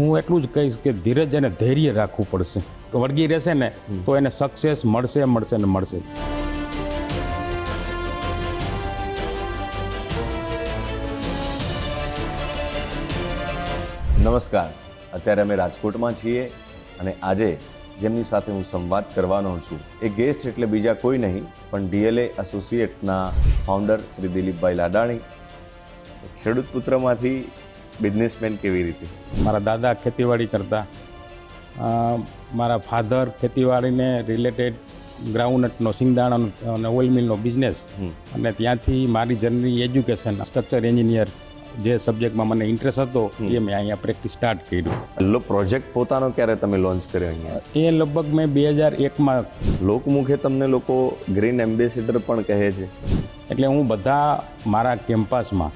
હું એટલું જ કહીશ કે ધીરજ અને ધૈર્ય રાખવું પડશે. વળગી રહેશે ને તો એને સક્સેસ મળશે ને મળશે. નમસ્કાર, અત્યારે અમે રાજકોટમાં છીએ અને આજે જેમની સાથે હું સંવાદ કરવાનો છું એ ગેસ્ટ એટલે બીજા કોઈ નહીં પણ DLA એસોસિએટના ફાઉન્ડર શ્રી દિલીપભાઈ લાડાણી. ખેડૂત પુત્રમાંથી બિઝનેસમેન કેવી રીતે? મારા દાદા ખેતીવાડી કરતા, મારા ફાધર ખેતીવાડીને રિલેટેડ ગ્રાઉન્ડનટનો સિંગદાણાનો અને ઓઇલ મિલનો બિઝનેસ, અને ત્યાંથી મારી જર્ની એજ્યુકેશન સ્ટ્રક્ચર એન્જિનિયર જે સબ્જેક્ટમાં મને ઇન્ટરેસ્ટ હતો એ મેં અહીંયા પ્રેક્ટિસ સ્ટાર્ટ કર્યું. પહેલો પ્રોજેક્ટ પોતાનો ક્યારે તમે લોન્ચ કર્યો અહીંયા? એ લગભગ મેં 2001માં. લોકમુખે તમને લોકો ગ્રીન એમ્બેસેડર પણ કહે છે. એટલે હું બધા મારા કેમ્પસમાં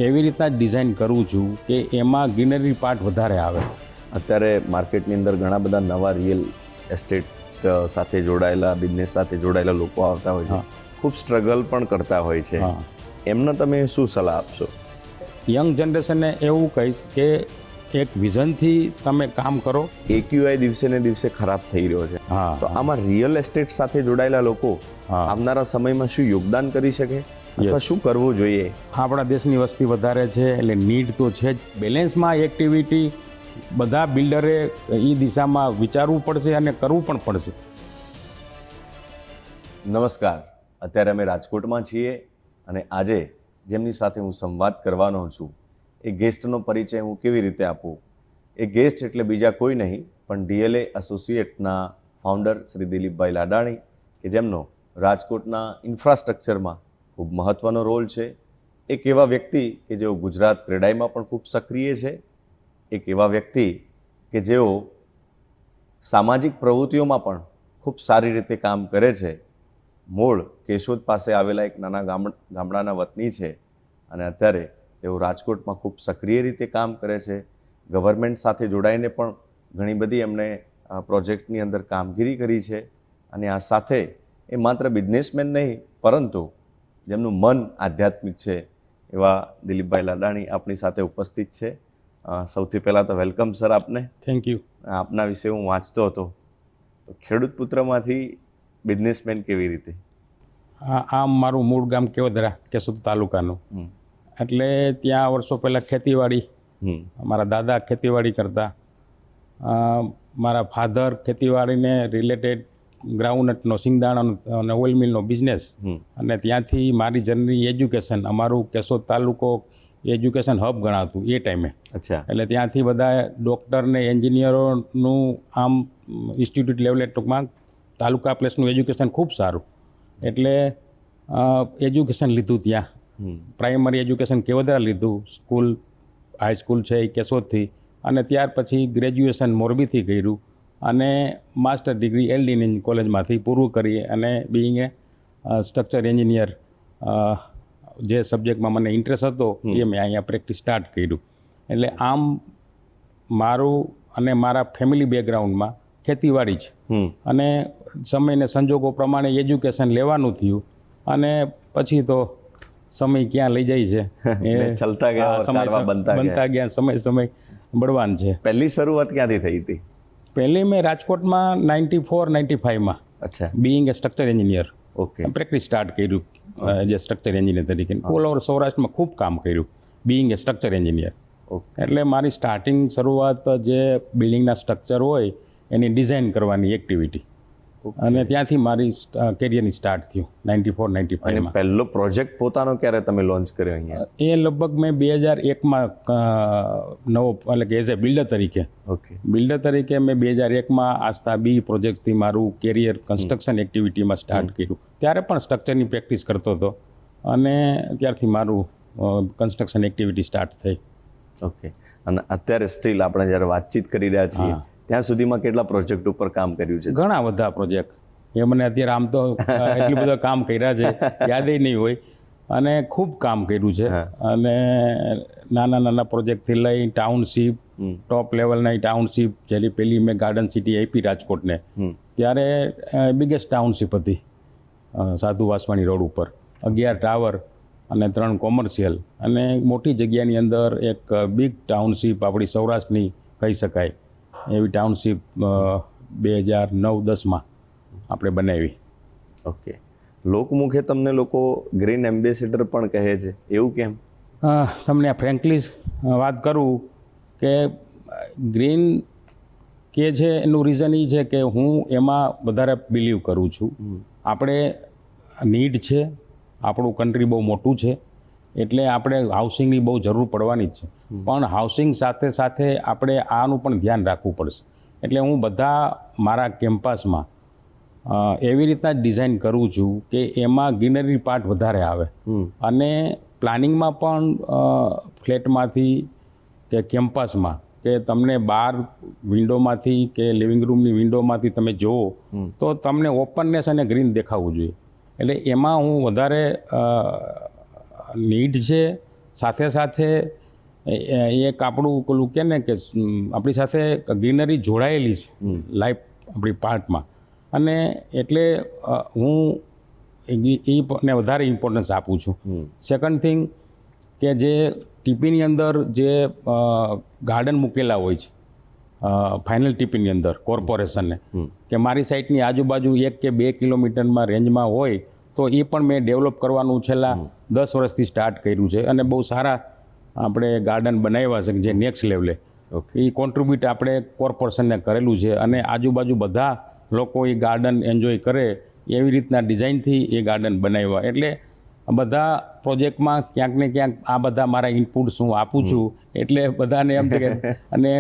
એવી રીતના જ ડિઝાઇન કરું છું કે એમાં ગ્રીનરી પાર્ટ વધારે આવે. અત્યારે માર્કેટની અંદર ઘણા બધા નવા રિયલ એસ્ટેટ સાથે જોડાયેલા, બિઝનેસ સાથે જોડાયેલા લોકો આવતા હોય છે, ખૂબ સ્ટ્રગલ પણ કરતા હોય છે. એમને તમે શું સલાહ આપશો? યંગ જનરેશનને એવું કહીશ કે એક વિઝનથી તમે કામ કરો. AQI દિવસે ને દિવસે ખરાબ થઈ રહ્યો છે, તો આમાં રિયલ એસ્ટેટ સાથે જોડાયેલા લોકો આવનારા સમયમાં શું યોગદાન કરી શકે અથવા શું કરવું જોઈએ? આપણા દેશની વસ્તી વધારે છે એટલે નીડ તો છે જ. બેલેન્સમાં એક્ટિવિટી બધા બિલ્ડરે એ દિશામાં વિચારવું પડશે અને કરવું પણ પડશે. નમસ્કાર, અત્યારે અમે રાજકોટમાં છીએ અને આજે જેમની સાથે હું સંવાદ કરવાનો છું એ ગેસ્ટનો પરિચય હું કેવી રીતે આપું? એ ગેસ્ટ એટલે બીજા કોઈ નહીં પણ DLA એસોસિએટના ફાઉન્ડર શ્રી દિલીપભાઈ લાડાણી, કે જેમનો રાજકોટના ઇન્ફ્રાસ્ટ્રક્ચરમાં ખૂબ મહત્ત્વનો રોલ છે. એક એવા વ્યક્તિ કે જેઓ ગુજરાત ક્રેડાઈમાં પણ ખૂબ સક્રિય છે. એક એવા વ્યક્તિ કે જેઓ સામાજિક પ્રવૃત્તિઓમાં પણ ખૂબ સારી રીતે કામ કરે છે. મૂળ કેશોદ પાસે આવેલા એક નાના ગામડાના વતની છે અને અત્યારે તેઓ રાજકોટમાં ખૂબ સક્રિય રીતે કામ કરે છે. ગવર્મેન્ટ સાથે જોડાઈને પણ ઘણી બધી એમણે પ્રોજેક્ટની અંદર કામગીરી કરી છે. અને આ સાથે એ માત્ર બિઝનેસમેન નહીં પરંતુ જેમનું મન આધ્યાત્મિક છે એવા દિલીપભાઈ લાડાણી આપણી સાથે ઉપસ્થિત છે. સૌથી પહેલાં તો વેલકમ સર આપને. Thank you. આપના વિશે હું વાંચતો હતો તો ખેડૂત પુત્રમાંથી બિઝનેસમેન કેવી રીતે? આમ મારું મૂળ ગામ કેવદરા, કેશોદ તાલુકાનું. એટલે ત્યાં વર્ષો પહેલાં ખેતીવાડી, મારા દાદા ખેતીવાડી કરતા, મારા ફાધર ખેતીવાડીને રિલેટેડ ગ્રાઉન્ડનટનો સિંગદાણાનો અને ઓઇલ મિલનો બિઝનેસ, અને ત્યાંથી મારી જર્ની એજ્યુકેશન, અમારું કેશોદ તાલુકો એજ્યુકેશન હબ ગણાતું એ ટાઈમે. અચ્છા. એટલે ત્યાંથી બધા ડૉક્ટર ને એન્જિનિયરોનું આમ ઇન્સ્ટિટ્યૂટ લેવલે ટૂંકમાં તાલુકા પ્લેસનું એજ્યુકેશન ખૂબ સારું. એટલે એજ્યુકેશન લીધું ત્યાં. પ્રાઇમરી એજ્યુકેશન કેવદરા લીધું, સ્કૂલ હાઈસ્કૂલ છે એ કેશોદથી, અને ત્યાર પછી ગ્રેજ્યુએશન મોરબીથી કર્યું અને માસ્ટર ડિગ્રી LD કોલેજમાંથી પૂરું કરી અને બિંગ એ સ્ટ્રક્ચર એન્જિનિયર જે સબ્જેક્ટમાં મને ઇન્ટરેસ્ટ હતો એ મેં અહીંયા પ્રેક્ટિસ સ્ટાર્ટ કર્યું. એટલે આમ મારું અને મારા ફેમિલી બેકગ્રાઉન્ડમાં ખેતીવાડી છે અને સમયને સંજોગો પ્રમાણે એજ્યુકેશન લેવાનું થયું અને પછી તો સમય ક્યાં લઈ જાય છે એ ચાલતા ગયા, બનતા ગયા, સમય બળવાન છે. પહેલી શરૂઆત ક્યાંથી થઈ હતી? પહેલી મેં રાજકોટમાં 94-95માં. અચ્છા. Being a structure engineer. Okay. Practice start કર્યું જે સ્ટ્રક્ચર એન્જિનિયર તરીકે. ઓલ ઓવર સૌરાષ્ટ્રમાં ખૂબ કામ કર્યું બિંગ એ સ્ટ્રક્ચર એન્જિનિયર. એટલે મારી સ્ટાર્ટિંગ શરૂઆત જે બિલ્ડિંગના સ્ટ્રક્ચર હોય એની ડિઝાઇન કરવાની એક્ટિવિટી, અને ત્યાંથી મારી કેરિયરની સ્ટાર્ટ થયું 94-95માં. પહેલો પ્રોજેક્ટ પોતાનો ક્યારે તમે લોન્ચ કર્યો અહીંયા? એ લગભગ મેં 2001માં નવો, એટલે કે એઝ એ બિલ્ડર તરીકે. ઓકે. બિલ્ડર તરીકે મેં 2001માં આસ્થા બી પ્રોજેક્ટથી મારું કેરિયર કન્સ્ટ્રક્શન એક્ટિવિટીમાં સ્ટાર્ટ કર્યું. ત્યારે પણ સ્ટ્રક્ચરની પ્રેક્ટિસ કરતો હતો અને ત્યારથી મારું કન્સ્ટ્રક્શન એક્ટિવિટી સ્ટાર્ટ થઈ. ઓકે. અને અત્યારે સ્ટીલ આપણે જ્યારે વાતચીત કરી રહ્યા છીએ ત્યાં સુધીમાં કેટલા પ્રોજેક્ટ ઉપર કામ કર્યું છે? ઘણા બધા પ્રોજેક્ટ. એ મને અત્યારે આમ તો એટલું બધું કામ કર્યા છે યાદ નહીં હોય, અને ખૂબ કામ કર્યું છે. અને નાના પ્રોજેક્ટથી લઈ ટાઉનશીપ, ટોપ લેવલના ટાઉનશીપ, જેની પહેલી મેં ગાર્ડન સિટી આપી રાજકોટને, ત્યારે બિગેસ્ટ ટાઉનશીપ હતી સાધુ વાસવાણી રોડ ઉપર. 11 ટાવર અને 3 કોમર્શિયલ, અને મોટી જગ્યાની અંદર એક બિગ ટાઉનશીપ આપણી સૌરાષ્ટ્રની કહી શકાય એવી ટાઉનશીપ 2009-10માં આપણે બનાવી. ઓકે, લોકમુખે તમને લોકો ગ્રીન એમ્બેસેડર પણ કહે છે, એવું કેમ? તમને ફ્રેન્કલી વાત કરું કે ગ્રીન કે છે એનું રીઝન એ છે કે હું એમાં વધારે બિલીવ કરું છું. આપણે નીડ છે, આપણું કન્ટ્રી બહુ મોટું છે એટલે આપણે હાઉસિંગની બહુ જરૂર પડવાની જ છે, પણ હાઉસિંગ સાથે સાથે આપણે આનું પણ ધ્યાન રાખવું પડશે. એટલે હું બધા મારા કેમ્પસમાં એવી રીતના જ ડિઝાઇન કરું છું કે એમાં ગ્રીનરી પાર્ટ વધારે આવે અને પ્લાનિંગમાં પણ ફ્લેટમાંથી કે કેમ્પસમાં કે તમને બહાર વિન્ડોમાંથી કે લિવિંગ રૂમની વિન્ડોમાંથી તમે જુઓ તો તમને ઓપનનેસ અને ગ્રીન દેખાવું જોઈએ. એટલે એમાં હું વધારે નીડ છે, સાથે સાથે એક આપણું પેલું કે ને કે આપણી સાથે ગ્રીનરી જોડાયેલી છે લાઈફ આપણી પાર્ટમાં, અને એટલે હું એને વધારે ઇમ્પોર્ટન્સ આપું છું. સેકન્ડ થિંગ કે જે ટીપીની અંદર જે ગાર્ડન મૂકેલા હોય છે ફાઇનલ ટીપીની અંદર કોર્પોરેશનને, કે મારી સાઇટની આજુબાજુ 1 કે 2 કિલોમીટરમાં રેન્જમાં હોય તો એ પણ મેં ડેવલપ કરવાનું છેલ્લા 10 વર્ષથી સ્ટાર્ટ કર્યું છે અને બહુ સારા આપણે ગાર્ડન બનાવ્યા છે જે નેક્સ્ટ લેવલે. એ કોન્ટ્રીબ્યુટ આપણે કોર્પોરેશનને કરેલું છે અને આજુબાજુ બધા લોકો એ ગાર્ડન એન્જોય કરે એવી રીતના ડિઝાઇનથી એ ગાર્ડન બનાવ્યા. એટલે બધા પ્રોજેક્ટમાં ક્યાંક ને ક્યાંક આ બધા મારા ઇનપુટ્સ હું આપું છું. એટલે બધાને એમ કે અને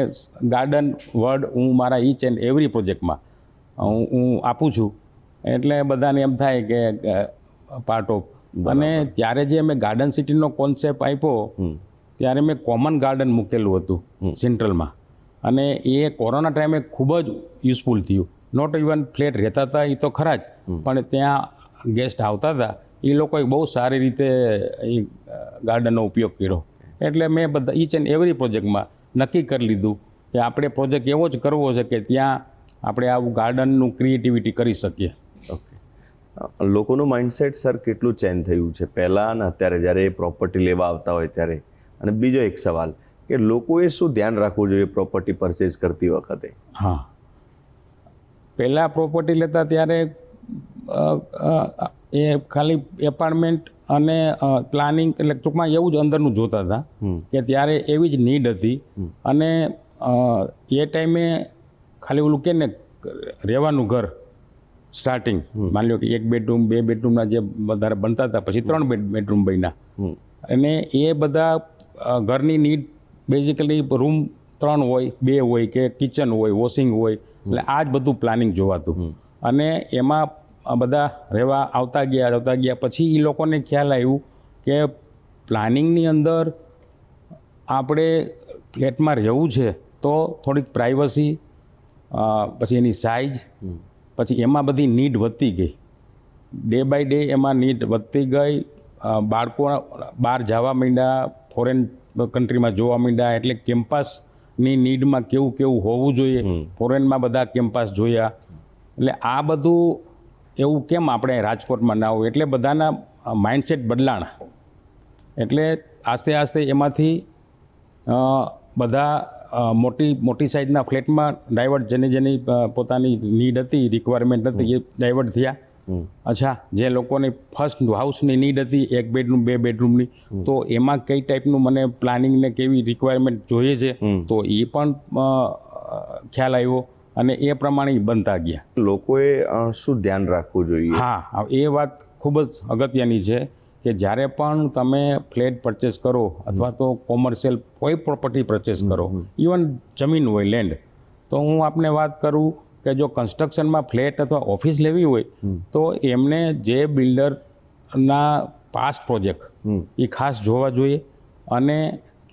ગાર્ડન વર્ડ હું મારા ઈચ એન્ડ એવરી પ્રોજેક્ટમાં હું આપું છું. એટલે બધાને એમ થાય કે પાર્ટ ઓફ. અને ત્યારે જે મેં ગાર્ડન સિટીનો કોન્સેપ્ટ આપ્યો ત્યારે મેં કોમન ગાર્ડન મૂકેલું હતું સેન્ટ્રલમાં, અને એ કોરોના ટાઈમે ખૂબ જ યુઝફુલ થયું. નોટ ઇવન ફ્લેટ રહેતા હતા એ તો ખરા જ, પણ ત્યાં ગેસ્ટ આવતા હતા એ લોકોએ બહુ સારી રીતે એ ગાર્ડનનો ઉપયોગ કર્યો. એટલે મેં બધા ઈચ એન્ડ એવરી પ્રોજેક્ટમાં નક્કી કરી લીધું કે આપણે પ્રોજેક્ટ એવો જ કરવો છે કે ત્યાં આપણે આવું ગાર્ડનનું ક્રિએટિવિટી કરી શકીએ. ઓકે, લોકોનું માઇન્ડસેટ સર કેટલું ચેન્જ થયું છે પહેલાં અને અત્યારે જ્યારે એ પ્રોપર્ટી લેવા આવતા હોય ત્યારે? અને બીજો એક સવાલ કે લોકોએ શું ધ્યાન રાખવું જોઈએ પ્રોપર્ટી પરચેઝ કરતી વખતે? હા, પહેલાં પ્રોપર્ટી લેતા ત્યારે એ ખાલી એપાર્ટમેન્ટ અને પ્લાનિંગ એટલે ટૂંકમાં એવું જ અંદરનું જોતા હતા કે ત્યારે એવી જ નીડ હતી. અને એ ટાઈમે ખાલી ઓલું કે ને રહેવાનું ઘર સ્ટાર્ટિંગ માની લો કે 1 બેડરૂમ 2 બેડરૂમના જે વધારે બનતા હતા, પછી 3 બેડરૂમ બન્યા, અને એ બધા ઘરની નીડ બેઝિકલી રૂમ 3 હોય 2 હોય કે કિચન હોય વોશિંગ હોય, એટલે આ જ બધું પ્લાનિંગ જોવાતું. અને એમાં બધા રહેવા આવતા ગયા પછી એ લોકોને ખ્યાલ આવ્યું કે પ્લાનિંગની અંદર આપણે ફ્લેટમાં રહેવું છે તો થોડીક પ્રાઇવસી, પછી એની સાઇઝ, પછી એમાં બધી નીડ વધતી ગઈ. ડે બાય ડે એમાં નીડ વધતી ગઈ. બાળકો બહાર જવા માંડ્યા, ફોરેન કન્ટ્રીમાં જોવા માંડ્યા, એટલે કેમ્પસની નીડમાં કેવું કેવું હોવું જોઈએ, ફોરેનમાં બધા કેમ્પસ જોયા. એટલે આ બધું એવું કેમ આપણે રાજકોટમાં ના હોય, એટલે બધાના માઇન્ડસેટ બદલાણા. એટલે આસ્તે આસ્તે એમાંથી બધા મોટી સાઇઝના ફ્લેટમાં ડાયવર્ટ, જેની પોતાની નીડ હતી, રિક્વાયરમેન્ટ હતી, એ ડાયવર્ટ થયા. અચ્છા, જે લોકોની ફર્સ્ટ હાઉસની નીડ હતી 1 બેડરૂમ 2 બેડરૂમની, તો એમાં કઈ ટાઈપનું મને પ્લાનિંગને કેવી રિક્વાયરમેન્ટ જોઈએ છે, તો એ પણ ખ્યાલ આવ્યો અને એ પ્રમાણે બનતા ગયા. લોકોએ શું ધ્યાન રાખવું જોઈએ? હા, એ વાત ખૂબ જ અગત્યની છે કે જ્યારે પણ તમે ફ્લેટ પરચેસ કરો અથવા તો કોમર્શિયલ કોઈ પ્રોપર્ટી પરચેસ કરો, ઇવન જમીન હોય, લેન્ડ, તો હું આપને વાત કરું કે જો કન્સ્ટ્રક્શનમાં ફ્લેટ અથવા ઓફિસ લેવી હોય તો એમને જે બિલ્ડરના પાસ્ટ પ્રોજેક્ટ એ ખાસ જોવા જોઈએ. અને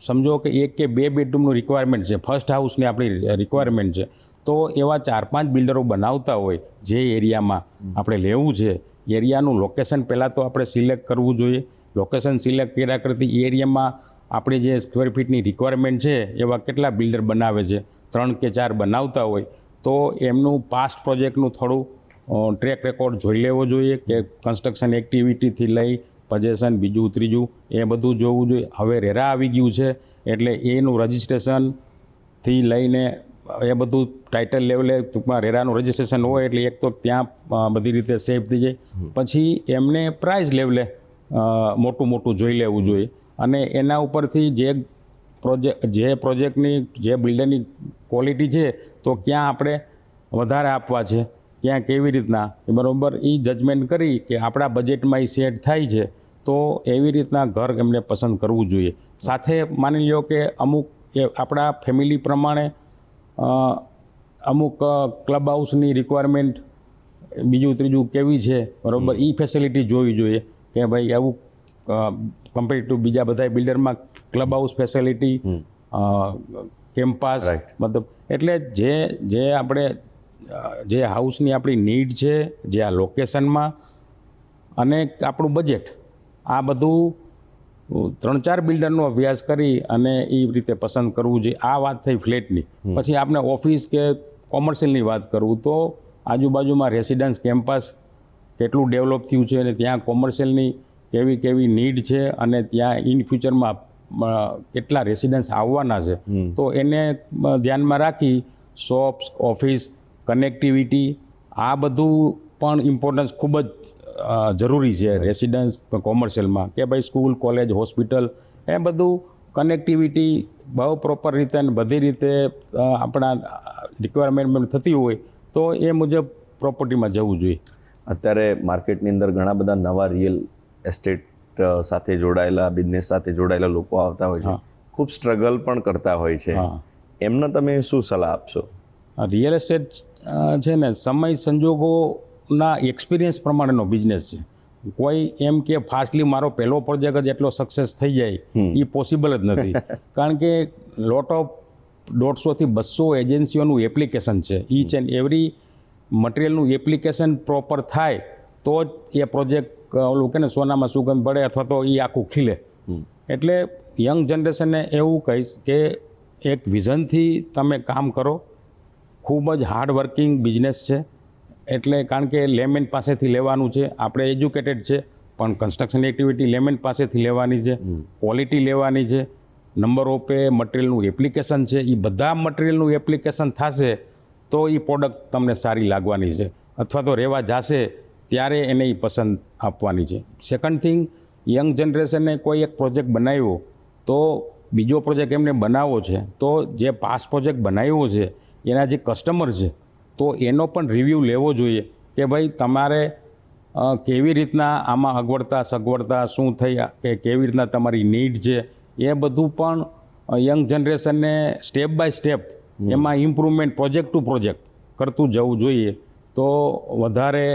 સમજો કે 1 કે 2 બેડરૂમનું રિક્વાયરમેન્ટ છે, ફર્સ્ટ હાઉસની આપણી રિક્વાયરમેન્ટ છે, તો એવા 4-5 બિલ્ડરો બનાવતા હોય જે એરિયામાં આપણે લેવું છે, એરિયાનું લોકેશન પહેલાં તો આપણે સિલેક્ટ કરવું જોઈએ. લોકેશન સિલેક્ટ કર્યા કરતી એરિયામાં આપણી જે સ્ક્વેર ફીટની રિક્વાયરમેન્ટ છે એવા કેટલા બિલ્ડર બનાવે છે, 3 કે 4 બનાવતા હોય તો એમનું પાસ્ટ પ્રોજેક્ટનું થોડું ટ્રેક રેકોર્ડ જોઈ લેવો જોઈએ કે કન્સ્ટ્રક્શન એક્ટિવિટીથી લઈ પોઝેશન, બીજું ત્રીજું, એ બધું જોવું જોઈએ. હવે રેરા આવી ગયું છે એટલે એનું રજિસ્ટ્રેશન થી લઈને એ બધું ટાઇટલ લેવલે ટૂંકમાં રેરાનું રજિસ્ટ્રેશન હોય એટલે એક તો ત્યાં બધી રીતે સેફ થઈ જાય. પછી એમને પ્રાઇઝ લેવલે મોટું જોઈ લેવું જોઈએ અને એના ઉપરથી જે પ્રોજેક્ટની જે બિલ્ડરની ક્વોલિટી છે તો ક્યાં આપણે વધારે આપવા છે, ક્યાં કેવી રીતના બરાબર એ જજમેન્ટ કરી કે આપણા બજેટમાં એ સેટ થાય છે તો એવી રીતના ઘર એમને પસંદ કરવું જોઈએ. સાથે માની લો કે અમુક આપણા ફેમિલી પ્રમાણે અમુક ક્લબ હાઉસની રિક્વાયરમેન્ટ બીજું ત્રીજું કેવી છે બરાબર એ ફેસિલિટી જોવી જોઈએ કે ભાઈ આવું કમ્પેરેટિવ બીજા બધા બિલ્ડરમાં ક્લબ હાઉસ ફેસિલિટી, કેમ્પાસ, મતલબ એટલે જે આપણે જે હાઉસની આપણી નીડ છે, જે આ લોકેશનમાં અને આપણું બજેટ, આ બધું 3-4 બિલ્ડરનો અભ્યાસ કરી અને એ રીતે પસંદ કરવું જોઈએ. આ વાત થઈ ફ્લેટની. પછી આપણે ઓફિસ કે કોમર્શિયલની વાત કરવું તો આજુબાજુમાં રેસિડન્સ કેમ્પસ કેટલું ડેવલપ થયું છે અને ત્યાં કોમર્શિયલની કેવી નીડ છે અને ત્યાં ઇન ફ્યુચરમાં કેટલા રેસિડન્સ આવવાના છે તો એને ધ્યાનમાં રાખી શોપ્સ, ઓફિસ, કનેક્ટિવિટી આ બધું પણ ઇમ્પોર્ટન્સ ખૂબ જ જરૂરી છે રેસિડન્સ કોમર્શિયલમાં કે ભાઈ સ્કૂલ, કોલેજ, હોસ્પિટલ એ બધું કનેક્ટિવિટી બહુ પ્રોપર રીતે અને બધી રીતે આપણા રિક્વાયરમેન્ટ થતી હોય તો એ મુજબ પ્રોપર્ટીમાં જવું જોઈએ. અત્યારે માર્કેટની અંદર ઘણા બધા નવા રિયલ એસ્ટેટ સાથે જોડાયેલા, બિઝનેસ સાથે જોડાયેલા લોકો આવતા હોય છે, ખૂબ સ્ટ્રગલ પણ કરતા હોય છે, એમને તમે શું સલાહ આપશો? રિયલ એસ્ટેટ છે ને સમય સંજોગોના એક્સપિરિયન્સ પ્રમાણેનો બિઝનેસ છે. કોઈ એમ કે ફાસ્ટલી મારો પહેલો પ્રોજેક્ટ જ એટલો સક્સેસ થઈ જાય એ પોસિબલ જ નથી. કારણ કે લોટ ઓફ 150 થી 200 એજન્સીઓનું એપ્લિકેશન છે. ઈચ એન્ડ એવરી મટીરિયલનું એપ્લિકેશન પ્રોપર થાય તો જ એ પ્રોજેક્ટ ઓલું કે ને સોનામાં સુગંધ પડે અથવા તો એ આખું ખીલે. એટલે યંગ જનરેશનને એવું કહીશ કે એક વિઝનથી તમે કામ કરો. ખૂબ જ હાર્ડ વર્કિંગ બિઝનેસ છે એટલે કારણ કે લેમેન પાસેથી લેવાનું છે. આપણે એજ્યુકેટેડ છે પણ કન્સ્ટ્રક્શન એક્ટિવિટી લેમેન પાસેથી લેવાની છે, ક્વોલિટી લેવાની છે, નંબર ઓફ મટીરિયલનું એપ્લિકેશન છે. એ બધા મટીરિયલનું એપ્લિકેશન થશે તો એ પ્રોડક્ટ તમને સારી લાગવાની છે અથવા તો રહેવા જશે ત્યારે એને એ પસંદ આપવાની છે. સેકન્ડ થિંગ, યંગ જનરેશને કોઈ એક પ્રોજેક્ટ બનાવ્યો તો બીજો પ્રોજેક્ટ એમને બનાવવો છે તો જે પાસ પ્રોજેક્ટ બનાવ્યો છે એના જે કસ્ટમર છે તો એનો પણ રિવ્યૂ લેવો જોઈએ કે ભાઈ તમારે કેવી રીતના આમાં સગવડતા શું થઈ કે કેવી રીતના તમારી નીડ છે એ બધું પણ યંગ જનરેશનને સ્ટેપ બાય સ્ટેપ એમાં ઇમ્પ્રુવમેન્ટ પ્રોજેક્ટ ટુ પ્રોજેક્ટ કરતું જવું જોઈએ તો વધારે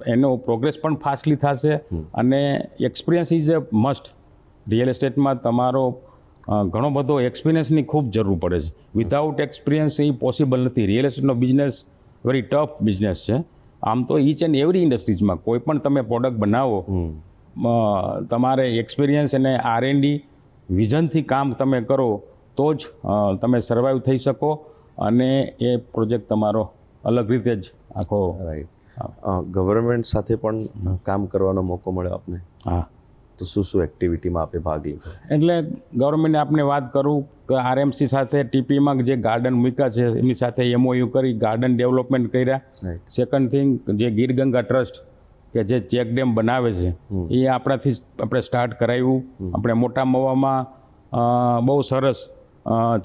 એનો પ્રોગ્રેસ પણ ફાસ્ટલી થશે અને experience is a must. Real એસ્ટેટમાં તમારો ઘણો બધો એક્સપિરિયન્સની ખૂબ જરૂર પડે છે. વિધાઉટ એક્સપિરિયન્સ એ પોસિબલ નથી. રિયલ એસ્ટેટનો બિઝનેસ વેરી ટફ બિઝનેસ છે. આમ તો ઈચ એન્ડ એવરી ઇન્ડસ્ટ્રીઝમાં કોઈ પણ તમે પ્રોડક્ટ બનાવો તમારે એક્સપિરિયન્સ અને R&D વિઝનથી કામ તમે કરો તો જ તમે સર્વાઈવ થઈ શકો અને એ પ્રોજેક્ટ તમારો અલગ રીતે જ આખો. રાઈટ. ગવર્મેન્ટ સાથે પણ કામ કરવાનો મોકો મળ્યો આપને? હા. તો શું એક્ટિવિટીમાં આપે ભાગ લીધો? એટલે ગવર્મેન્ટને આપણે વાત કરું કે RMC સાથે TPમાં જે ગાર્ડન મૂક્યા છે એમની સાથે MOU કરી ગાર્ડન ડેવલપમેન્ટ કર્યા. સેકન્ડ થિંગ, જે ગીર ગંગા ટ્રસ્ટ કે જે ચેક ડેમ બનાવે છે એ આપણાથી આપણે સ્ટાર્ટ કરાવ્યું. આપણે મોટા મવામાં બહુ સરસ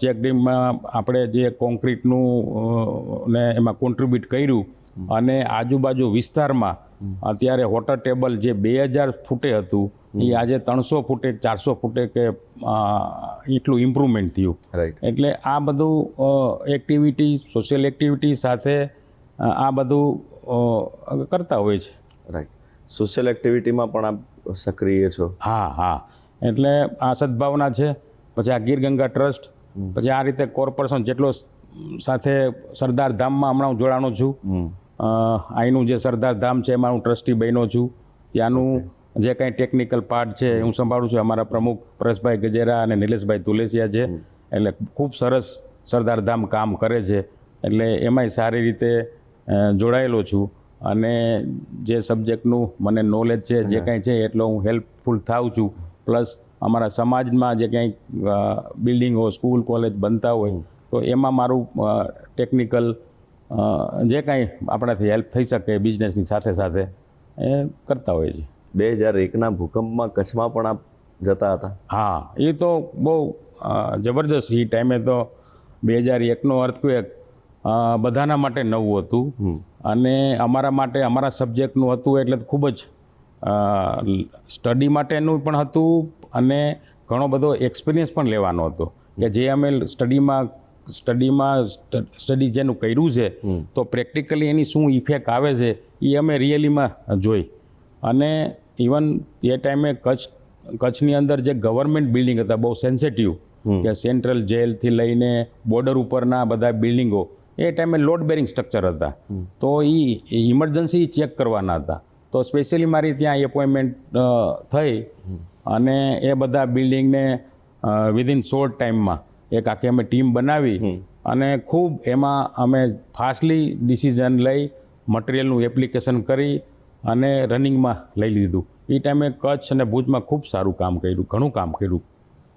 ચેક ડેમમાં આપણે જે કોન્ક્રીટનું ને એમાં કોન્ટ્રીબ્યુટ કર્યું અને આજુબાજુ વિસ્તારમાં અત્યારે વોટર ટેબલ જે 2000 ફૂટે હતું એ આજે 300 ફૂટે 400 ફૂટે કે એટલું ઇમ્પ્રુવમેન્ટ થયું. એટલે આ બધું એક્ટિવિટી, સોશિયલ એક્ટિવિટી સાથે આ બધું કરતા હોય છે. રાઈટ. સોશિયલ એક્ટિવિટીમાં પણ આપ સક્રિય છો? હા. એટલે આ સદભાવના છે. પછી આ ગીર ગંગા ટ્રસ્ટ, પછી આ રીતે કોર્પોરેશન જેટલો સાથે સરદાર ધામમાં હમણાં હું જોડાણો છું. અહીંનું જે સરદાર ધામ છે એમાં હું ટ્રસ્ટી બન્યો છું. ત્યાંનું જે કાંઈ ટેકનિકલ પાર્ટ છે હું સંભાળું છું. અમારા પ્રમુખ પરેશભાઈ ગજેરા અને નિલેશભાઈ તુલેસિયા છે. એટલે ખૂબ સરસ સરદાર ધામ કામ કરે છે. એટલે એમાંય સારી રીતે જોડાયેલો છું અને જે સબ્જેક્ટનું મને નોલેજ છે જે કાંઈ છે એટલો હું હેલ્પફુલ થાઉં છું. પ્લસ અમારા સમાજમાં જે કંઈક બિલ્ડિંગો, સ્કૂલ, કોલેજ બનતા હોય તો એમાં મારું ટેકનિકલ જે કાંઈ આપણાથી હેલ્પ થઈ શકે બિઝનેસની સાથે સાથે એ કરતા હોય છે. 2001ના ભૂકંપમાં કચ્છમાં પણ આપ જતા હતા? હા, એ તો બહુ જબરદસ્ત. એ ટાઈમે તો 2001નો અર્થક્વેક બધાના માટે નવું હતું અને અમારા માટે અમારા સબ્જેક્ટનું હતું એટલે ખૂબ જ સ્ટડી માટેનું પણ હતું અને ઘણો બધો એક્સપિરિયન્સ પણ લેવાનો હતો કે જે અમે સ્ટડી જેનું કર્યું છે તો પ્રેક્ટિકલી એની શું ઇફેક્ટ આવે છે એ અમે રિયલીમાં જોઈ. અને ઇવન એ ટાઈમે કચ્છની અંદર જે ગવર્મેન્ટ બિલ્ડિંગ હતા બહુ સેન્સિટિવ, કે સેન્ટ્રલ જેલથી લઈને બોર્ડર ઉપરના બધા બિલ્ડિંગો એ ટાઈમે લોડ બેરિંગ સ્ટ્રક્ચર હતા, તો એ ઇમરજન્સી ચેક કરવાના હતા. તો સ્પેશિયલી મારી ત્યાં એપોઇન્ટમેન્ટ થઈ અને એ બધા બિલ્ડિંગને વિધિન શોર્ટ ટાઈમમાં એક આખી અમે ટીમ બનાવી અને ખૂબ એમાં અમે ફાસ્ટલી ડિસિઝન લઈ મટિરિયલનું એપ્લિકેશન કરી અને રનિંગમાં લઈ લીધું. એ ટાઈમે કચ્છ અને ભુજમાં ખૂબ સારું કામ કર્યું, ઘણું કામ કર્યું.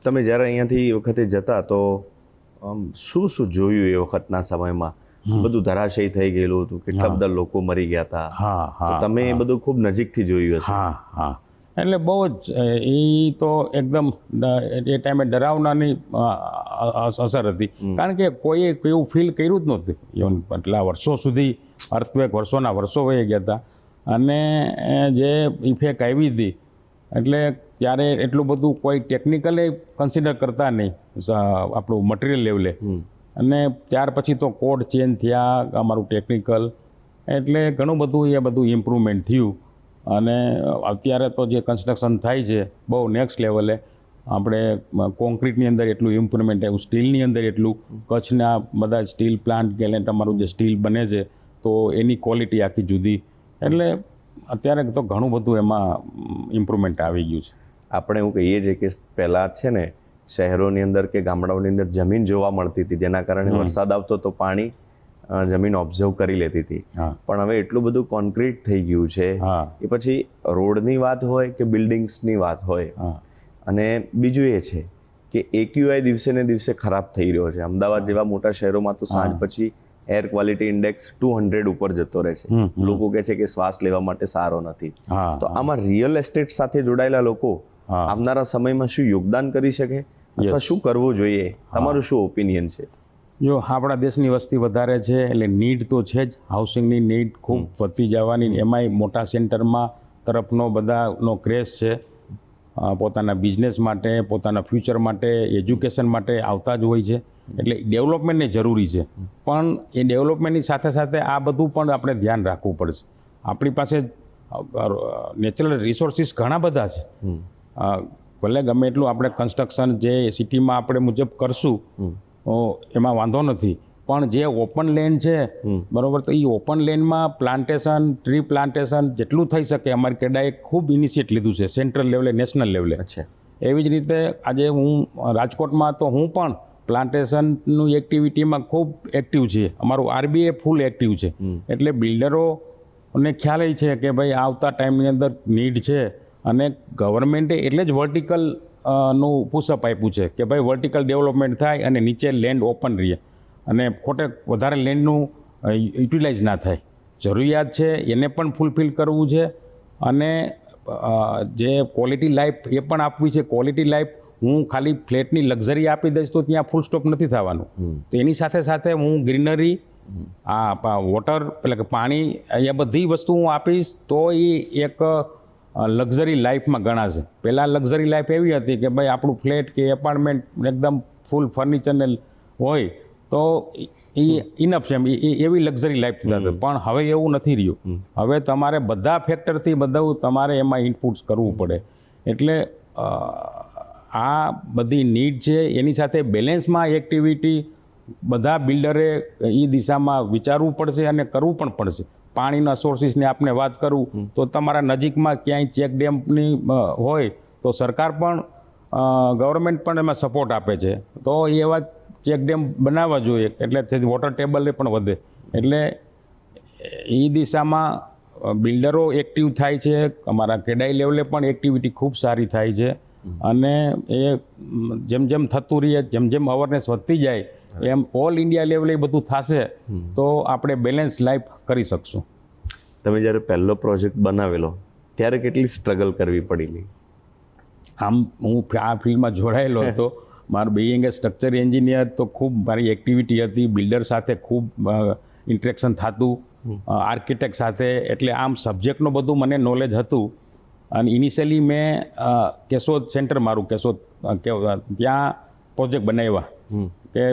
તમે જ્યારે અહીંયાથી એ વખતે જતા તો શું શું જોયું એ વખતના સમયમાં? બધું ધરાશયી થઈ ગયેલું હતું, કેટલા બધા લોકો મરી ગયા હતા. હા હા, તમે એ બધું ખૂબ નજીકથી જોયું હશે. હા હા, એટલે બહુ જ એ તો એકદમ એ ટાઈમે ડરાવનાની અસર હતી, કારણ કે કોઈએ એવું ફીલ કર્યું જ નહોતું. ઇવન એટલા વર્ષો સુધી અર્થક્વેક વર્ષોના વર્ષો વહી ગયા હતા અને જે ઇફેક્ટ આવી હતી એટલે ત્યારે એટલું બધું કોઈ ટેકનિકલી કન્સિડર કરતા નહીં આપણું મટિરિયલ લેવલે. અને ત્યાર પછી તો કોડ ચેન્જ થયા, અમારું ટેકનિકલ, એટલે ઘણું બધું એ બધું ઇમ્પ્રુવમેન્ટ થયું. અને અત્યારે તો જે કન્સ્ટ્રક્શન થાય છે બહુ નેક્સ્ટ લેવલે. આપણે કોન્ક્રીટની અંદર એટલું ઇમ્પ્રુવમેન્ટ આવ્યું, સ્ટીલની અંદર એટલું. કચ્છના બધા સ્ટીલ પ્લાન્ટ કે અમારું જે સ્ટીલ બને છે તો એની ક્વોલિટી આખી જુદી. એટલે અત્યારે તો ઘણું બધું એમાં ઇમ્પ્રુવમેન્ટ આવી ગયું છે. આપણે એવું કહીએ છીએ કે પહેલાં છે ને શહેરોની અંદર કે ગામડાઓની અંદર જમીન જોવા મળતી હતી, જેના કારણે વરસાદ આવતો તો પાણી જમીન ઓબ્ઝર્વ કરી લેતી હતી. પણ હવે એટલું બધું કોન્ક્રીટ થઈ ગયું છે, એ પછી રોડની વાત હોય કે બિલ્ડિંગ્સની વાત હોય. અને બીજું એ છે કે AQI દિવસે ને દિવસે ખરાબ થઈ રહ્યો છે. અમદાવાદ જેવા મોટા શહેરોમાં તો સાંજ પછી એર ક્વોલિટી ઇન્ડેક્સ 200 ઉપર જતો રહે છે. લોકો કહે છે કે શ્વાસ લેવા માટે સારો નથી. તો આમાં રિયલ એસ્ટેટ સાથે જોડાયેલા લોકો આવનારા સમયમાં શું યોગદાન કરી શકે અથવા શું કરવું જોઈએ? તમારું શું ઓપિનિયન છે? જો આપણા દેશની વસ્તી વધારે છે એટલે નીડ તો છે જ, હાઉસિંગની નીડ ખૂબ વધતી જવાની. એમાંય મોટા સેન્ટરમાં તરફનો બધાનો ક્રેઝ છે. પોતાના બિઝનેસ માટે, પોતાના ફ્યુચર માટે, એજ્યુકેશન માટે આવતા જ હોય છે. એટલે ડેવલપમેન્ટને જરૂરી છે, પણ એ ડેવલપમેન્ટની સાથે સાથે આ બધું પણ આપણે ધ્યાન રાખવું પડશે. આપણી પાસે નેચરલ રિસોર્સિસ ઘણા બધા છે. ભલે ગમે એટલું આપણે કન્સ્ટ્રક્શન જે સિટીમાં આપણે મુજબ કરશું એમાં વાંધો નથી, પણ જે ઓપન લેન્ડ છે બરાબર, તો એ ઓપન લેન્ડમાં પ્લાન્ટેશન, ટ્રી પ્લાન્ટેશન જેટલું થઈ શકે અમારી કેડાએ ખૂબ ઇનિશિયેટ લીધું છે, સેન્ટ્રલ લેવલે, નેશનલ લેવલે. એવી જ રીતે આજે હું રાજકોટમાં તો હું પણ પ્લાન્ટેશનનું એક્ટિવિટીમાં ખૂબ એક્ટિવ છે. અમારું RBA ફૂલ એક્ટિવ છે. એટલે બિલ્ડરોને ખ્યાલ એ છે કે ભાઈ આવતા ટાઈમની અંદર નીડ છે અને ગવર્મેન્ટે એટલે જ વર્ટિકલ નું પુશઅપ આપ્યું છે કે ભાઈ વર્ટિકલ ડેવલપમેન્ટ થાય અને નીચે લેન્ડ ઓપન રહે અને ખોટે વધારે લેન્ડનું યુટિલાઇઝ ના થાય. જરૂરિયાત છે એને પણ ફૂલફિલ કરવું છે અને જે ક્વોલિટી લાઈફ એ પણ આપવી છે. ક્વોલિટી લાઈફ હું ખાલી ફ્લેટની લક્ઝરી આપી દઈશ તો ત્યાં ફૂલ સ્ટોપ નથી થવાનું. તો એની સાથે સાથે હું ગ્રીનરી, વોટર એટલે કે પાણી, એ બધી વસ્તુ હું આપીશ તો એ એક લક્ઝરી લાઈફમાં ગણાશે. પહેલાં લક્ઝરી લાઈફ એવી હતી કે ભાઈ આપણું ફ્લેટ કે એપાર્ટમેન્ટ એકદમ ફૂલ ફર્નિચરને હોય તો એ ઇનફ છે, એવી લક્ઝરી લાઈફ થતી. પણ હવે એવું નથી રહ્યું. હવે તમારે બધા ફેક્ટરથી બધું તમારે એમાં ઇનપુટ્સ કરવું પડે. એટલે આ બધી નીડ છે, એની સાથે બેલેન્સમાં એક્ટિવિટી બધા બિલ્ડરે એ દિશામાં વિચારવું પડશે અને કરવું પણ પડશે. પાણીના સોર્સિસની આપણે વાત કરું તો તમારા નજીકમાં ક્યાંય ચેક ડેમની હોય તો સરકાર પણ, ગવર્મેન્ટ પણ એમાં સપોર્ટ આપે છે. તો એવા ચેક ડેમ બનાવવા જોઈએ એટલે વોટર ટેબલ પણ વધે. એટલે એ દિશામાં બિલ્ડરો એક્ટિવ થાય છે. અમારા કેડાઈ લેવલે પણ એક્ટિવિટી ખૂબ સારી થાય છે. અને એ જેમ જેમ થતું રહીએ, જેમ જેમ અવેરનેસ વધતી જાય એમ ઓલ ઇન્ડિયા લેવલે એ બધું થશે તો આપણે બેલેન્સ લાઈફ કરી શકશું. તમે જ્યારે પહેલો પ્રોજેક્ટ બનાવેલો ત્યારે કેટલી સ્ટ્રગલ કરવી પડેલી? આમ હું આ ફિલ્ડમાં જોડાયેલો હતો. મારું બીઈંગ એ સ્ટ્રક્ચર એન્જિનિયર તો ખૂબ મારી એક્ટિવિટી હતી, બિલ્ડર સાથે ખૂબ ઇન્ટરેક્શન થતું, આર્કિટેક્ટ સાથે, એટલે આમ સબ્જેક્ટનું બધું મને નોલેજ હતું. અને ઇનિશિયલી મેં કેશોદ સેન્ટર, મારું કેશોદ ત્યાં પ્રોજેક્ટ બનાવ્યા કે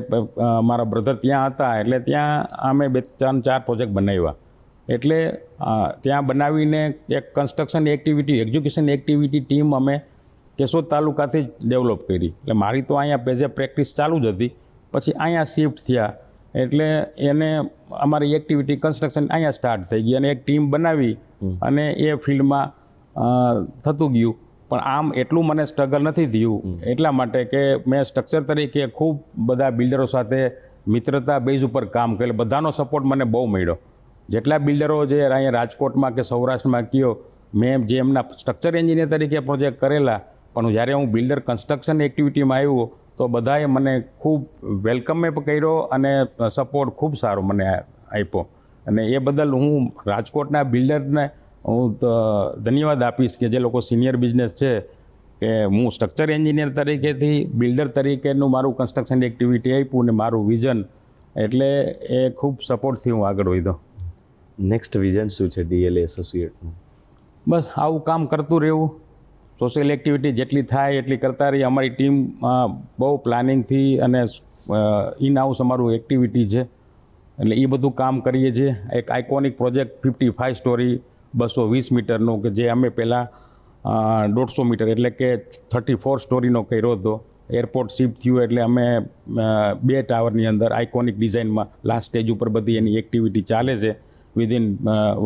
મારા બ્રધર ત્યાં હતા, એટલે ત્યાં અમે 2-4 પ્રોજેક્ટ બનાવ્યા. એટલે ત્યાં બનાવીને એક construction activity, education activity team અમે કેશોદ તાલુકાથી જ ડેવલપ કરી. એટલે મારી તો અહીંયા એઝ એ પ્રેક્ટિસ ચાલુ જ હતી. પછી અહીંયા શિફ્ટ થયા એટલે એને અમારી એક્ટિવિટી કન્સ્ટ્રક્શન અહીંયા સ્ટાર્ટ થઈ ગઈ અને એક ટીમ બનાવી અને એ ફિલ્ડમાં થતું ગયું. પણ આમ એટલું મને સ્ટ્રગલ નથી થયું, એટલા માટે કે મેં સ્ટ્રક્ચર તરીકે ખૂબ બધા બિલ્ડરો સાથે મિત્રતા બેઝ ઉપર કામ કર્યું. બધાનો સપોર્ટ મને બહુ મળ્યો. જેટલા બિલ્ડરો જે અહીંયા રાજકોટમાં કે સૌરાષ્ટ્રમાં કયો, મેં જે એમના સ્ટ્રક્ચર એન્જિનિયર તરીકે પ્રોજેક્ટ કરેલા, પણ જ્યારે હું બિલ્ડર કન્સ્ટ્રક્શન એક્ટિવિટીમાં આવ્યો તો બધાએ મને ખૂબ વેલકમે કર્યો અને સપોર્ટ ખૂબ સારો મને આપ્યો. અને એ બદલ હું રાજકોટના બિલ્ડરને હું ધન્યવાદ આપીશ કે જે લોકો સિનિયર બિઝનેસ છે, કે હું સ્ટ્રક્ચર એન્જિનિયર તરીકેથી બિલ્ડર તરીકેનું મારું કન્સ્ટ્રક્શન એક્ટિવિટી આપ્યું ને મારું વિઝન, એટલે એ ખૂબ સપોર્ટથી હું આગળ વધ્યો. નેક્સ્ટ વિઝન શું છે DLA એસોસિએટનું? બસ આવું કામ કરતું રહેવું, સોશિયલ એક્ટિવિટી જેટલી થાય એટલી કરતા રહી. અમારી ટીમ બહુ પ્લાનિંગથી અને ઇન હાઉસ અમારું એક્ટિવિટી છે, એટલે એ બધું કામ કરીએ છીએ. એક આઇકોનિક પ્રોજેક્ટ 55 સ્ટોરી 220 મીટરનો, કે જે અમે પહેલાં 150 મીટર એટલે કે 34 સ્ટોરીનો કર્યો હતો. એરપોર્ટ શિફ્ટ થયું એટલે અમે 2 ટાવરની અંદર આઇકોનિક ડિઝાઇનમાં લાસ્ટ સ્ટેજ ઉપર બધી એની એક્ટિવિટી ચાલે છે. વિધિન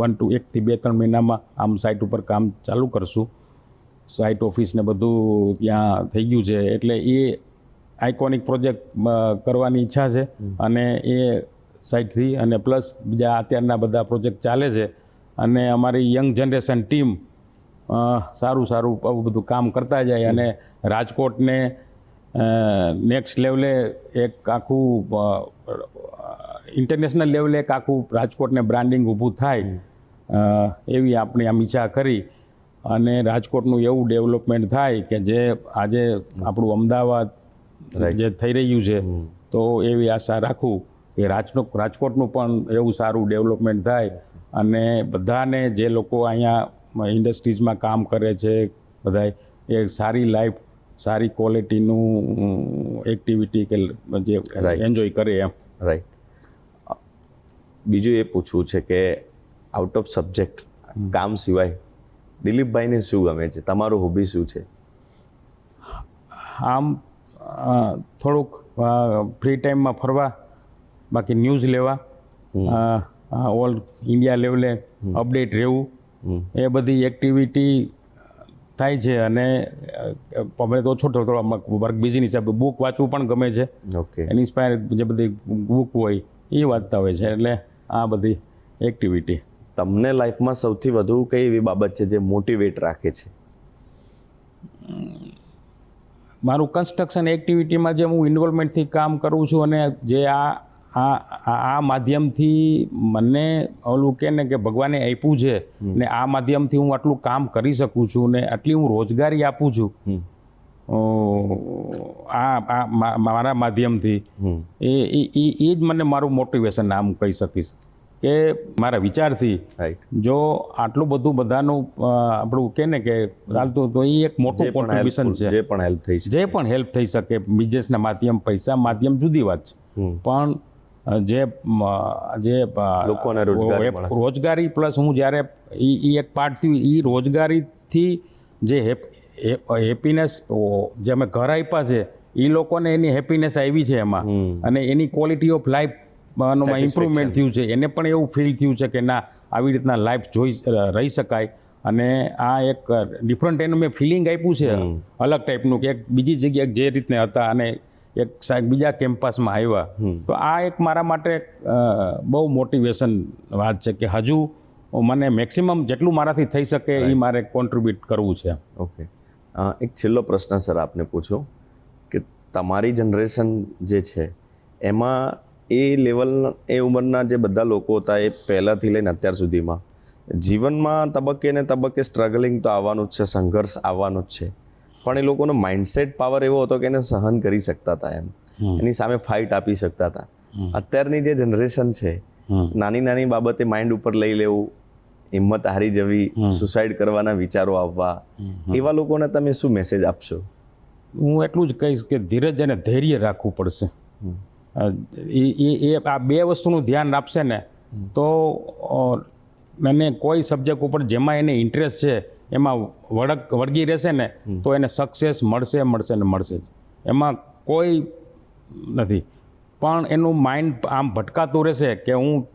1 to 2-3 મહિનામાં આમ સાઇટ ઉપર કામ ચાલુ કરશું. સાઇટ ઓફિસ ને બધું ત્યાં થઈ ગયું છે, એટલે એ આઇકોનિક પ્રોજેક્ટ કરવાની ઈચ્છા છે. અને એ સાઇટથી અને પ્લસ બીજા અત્યારના બધા પ્રોજેક્ટ ચાલે છે. અને અમારી યંગ જનરેશન ટીમ સારું આવું બધું કામ કરતા જાય અને રાજકોટને નેક્સ્ટ લેવલે એક આખું ઇન્ટરનેશનલ લેવલે એક આખું રાજકોટને બ્રાન્ડિંગ ઊભું થાય એવી આપણી આમ ઈચ્છા કરી. અને રાજકોટનું એવું ડેવલપમેન્ટ થાય કે જે આજે આપણું અમદાવાદ જે થઈ રહ્યું છે, તો એવી આશા રાખું કે રાજકોટનું પણ એવું સારું ડેવલપમેન્ટ થાય. અને બધાને જે લોકો અહીંયા ઇન્ડસ્ટ્રીઝમાં કામ કરે છે, બધા એ સારી લાઈફ, સારી ક્વોલિટીનું એક્ટિવિટી કે જે એન્જોય કરે એમ. રાઈટ. બીજું એ પૂછવું છે કે આઉટ ઓફ સબ્જેક્ટ કામ સિવાય દિલીપભાઈને શું ગમે છે? તમારું હોબી શું છે? આમ થોડુંક ફ્રી ટાઈમમાં ફરવા, બાકી ન્યૂઝ લેવા, ઓલ ઇન્ડિયા લેવલે અપડેટ રહેવું, એ બધી એક્ટિવિટી થાય છે. અને અમે તો થોડો વર્ક બિઝી હિસાબે બુક વાંચવું પણ ગમે છે. ઓકે. ઇન્સ્પાયર જે બધી બુક હોય એ વાંચતા હોય છે, એટલે આ બધી એક્ટિવિટી. તમને લાઈફમાં સૌથી વધુ કઈ એવી બાબત છે જે મોટિવેટ રાખે છે? મારું કન્સ્ટ્રક્શન એક્ટિવિટીમાં જે હું ઇન્વોલ્વમેન્ટથી કામ કરું છું, અને જે આ માધ્યમથી મને ઓલું કહે ને કે ભગવાને આપ્યું છે, ને આ માધ્યમથી હું આટલું કામ કરી શકું છું ને આટલી હું રોજગારી આપું છું મારા માધ્યમથી, એ જ મને મારું મોટિવેશન આમ કહી શકીશ કે મારા વિચારથી જો આટલું બધું બધાનું આપણું કહે ને કે ચાલતું, તો એ એક મોટું કોન્ટ્રીબ્યુશન છે. જે પણ હેલ્પ થઈ શકે બિઝનેસના માધ્યમ, પૈસા માધ્યમ જુદી વાત છે, પણ જે લોકોને રોજગારી પ્લસ હું જ્યારે એ એક પાર્ટ થયું, એ રોજગારીથી જે હેપીનેસ જે અમે ઘર આપ્યા છે, એ લોકોને એની હેપીનેસ આવી છે એમાં, અને એની ક્વોલિટી ઓફ લાઈફ ઇમ્પ્રુવમેન્ટ થયું છે. એને પણ એવું ફીલ થયું છે કે ના, આવી રીતના લાઈફ રહી શકાય. અને આ એક ડિફરન્ટ એનું મેં ફિલિંગ આપ્યું છે, અલગ ટાઈપનું, કે એક બીજી જગ્યાએ જે રીતને હતા અને એક બીજા કેમ્પસમાં આવ્યા. તો આ એક મારા માટે બહુ મોટિવેશન વાત છે કે હજુ મને મેક્સિમમ જેટલું મારાથી થઈ શકે એ મારે કોન્ટ્રીબ્યુટ કરવું છે. ઓકે. એક છેલ્લો પ્રશ્ન સર આપને પૂછો કે તમારી જનરેશન જે છે એમાં એ લેવલ એ ઉંમરના જે બધા લોકો હતા એ પહેલાંથી લઈને અત્યાર સુધીમાં જીવનમાં તબક્કે ને તબક્કે સ્ટ્રગલિંગ તો આવવાનું જ છે, સંઘર્ષ આવવાનું જ છે, પણ એ લોકોનો માઇન્ડસેટ પાવર એવો હતો કે એને સહન કરી શકતા હતા, એની સામે ફાઇટ આપી શકતા હતા. અત્યારની જે જનરેશન છે, નાની નાની બાબતે માઇન્ડ ઉપર લઈ લેવું, હિંમત હારી જવી, સુસાઇડ કરવાના વિચારો આવવા, એવા લોકોને તમે શું મેસેજ આપશો? હું એટલું જ કહીશ કે ધીરજ અને ધૈર્ય રાખવું પડશે. એ આ બે વસ્તુનું ધ્યાન આપશે ને તો એને કોઈ સબ્જેક્ટ ઉપર જેમાં એને ઇન્ટરેસ્ટ છે એમાં વળગી રહેશે ને તો એને સક્સેસ મળશે ને મળશે જ. એમાં કોઈ નથી. પણ એનું માઇન્ડ આમ ભટકાતું રહેશે કે હું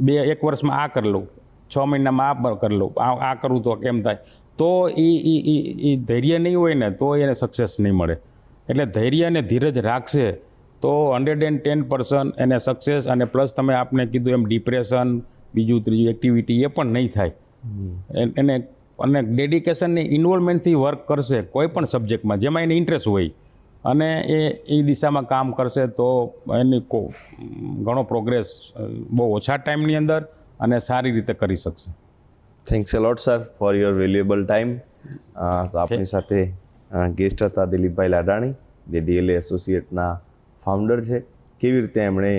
1 વર્ષમાં આ કરી લઉં, 6 મહિનામાં આ કરી લઉં, આ કરું તો કેમ થાય, તો એ ધૈર્ય નહીં હોય ને તો એને સક્સેસ નહીં મળે. એટલે ધૈર્ય અને ધીરજ રાખશે તો 110% એને સક્સેસ, અને પ્લસ તમે આપને કીધું એમ ડિપ્રેશન, બીજું ત્રીજું એક્ટિવિટી એ પણ નહીં થાય. એને અને ડેડિકેશનની ઇન્વોલ્વમેન્ટથી વર્ક કરશે કોઈ પણ સબ્જેક્ટમાં જેમાં એને ઇન્ટરેસ્ટ હોય, અને એ દિશામાં કામ કરશે તો એની ઘણો પ્રોગ્રેસ બહુ ઓછા ટાઈમની અંદર અને સારી રીતે કરી શકશે. Thanks a lot sir for your valuable time. તો આપણી સાથે ગેસ્ટ હતા દિલીપભાઈ લાડાણી, જે DLA એસોસિએટના ફાઉન્ડર છે. કેવી રીતે એમણે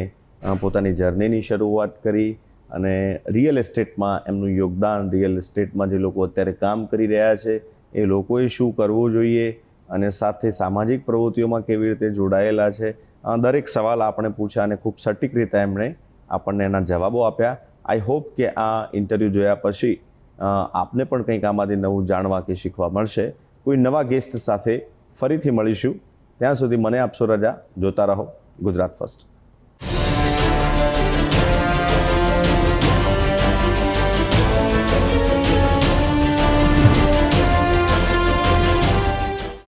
પોતાની જર્નીની શરૂઆત કરી અને રિયલ એસ્ટેટમાં એમનું યોગદાન, રિયલ એસ્ટેટમાં જે લોકો અત્યારે કામ કરી રહ્યા છે એ લોકોએ શું કરવું જોઈએ, અને સાથે સામાજિક પ્રવૃત્તિઓમાં કેવી રીતે જોડાયેલા છે, દરેક સવાલ આપણે પૂછ્યા અને ખૂબ સટીક રીતે એમણે આપણને એના જવાબો આપ્યા. આઈ હોપ કે આ ઇન્ટરવ્યૂ જોયા પછી આપને પણ કંઈક આમાંથી નવું જાણવા કે શીખવા મળશે. કોઈ નવા ગેસ્ટ સાથે ફરીથી મળીશું. ત્યાં સુધી મને આપશો રજા. જોતા રહો ગુજરાત ફર્સ્ટ.